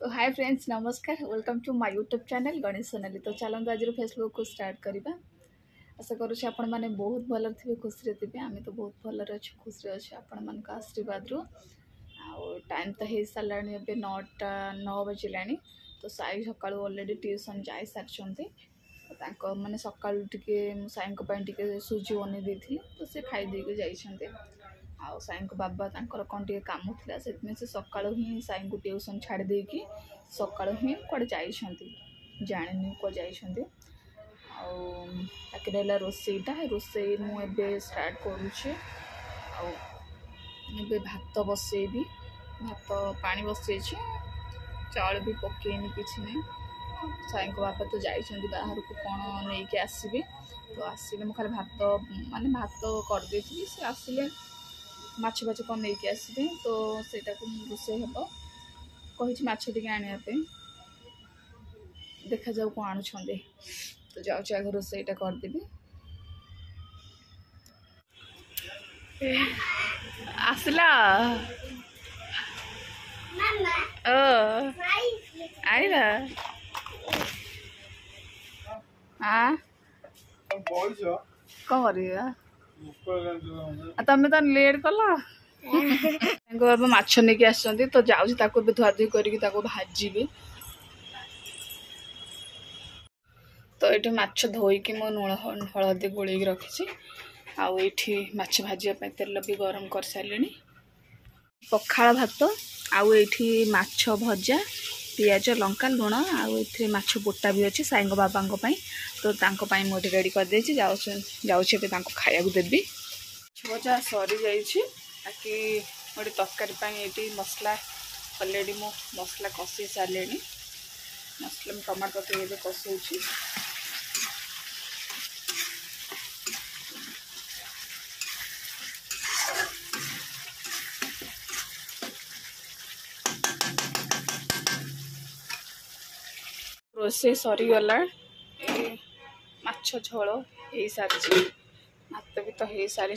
तो hi friends नमस्कार welcome to my YouTube channel Ganesh Sonali. तो चलते आज फेसबुक को स्टार्ट करवा। आशा करुँचे आपण मैंने बहुत भल थे खुशी थे आम तो बहुत भल अच्छे खुशी अच्छे आपण मान आशीर्वाद रु टाइम तो हो सारा ए 9 बजला। तो साई सका अलरेडी ट्यूशन जा सारी मैंने सका साई सुजी बन दी तो सी खाई जाइए। आउ साई को बाबा कौन टे कम था से सका ही साई को ट्यूशन छाड़ देकी सका ही कड़े जानी को जाती। बाकी रहा रोसईटा रोसे मुझे स्टार्ट करुचे। भात बसैबी भात पानी बसई चाउल भी पकईनी किसी ना। साई को बाबा तो जाइए बाहर को कौन नहीं कि आसबे तो आसिले मुझे भात माने भात करदे सी आसिले माछ बाछ कौन नहीं कि आसबे तो सेटा को रोसे हम कही माछ टे आने देखा जाऊ कौन आणुछंदे। तो जाऊँ आगे रोसईटा करदेवी। आसला ओ आइला हाँ कौन कर तमें तो लेट कल बाबा माछ नहीं कि आस तो जाऊँ धुआ धुई कर भाजी। तो ये माछ धोईकी मो लुण हलदी गोल रखी आठी माछ भाजापी तेल भी गरम कर सारे। पखाल भात आठी माछ भजा पियाज लंका लुण आउ माछ बोटा भी अच्छी साई बाबा तो मुझे रेडी कर देछि। जाऊँ खाया देवी। भजा सरी जाकि गोटे तरकारी ये मसला अलरेडी मो मसला कषि सारे। मसला टमाटो पकड़ कषाऊँ रोसे सरीगला। माछ झोल हो सारी भात भी तो हो सारी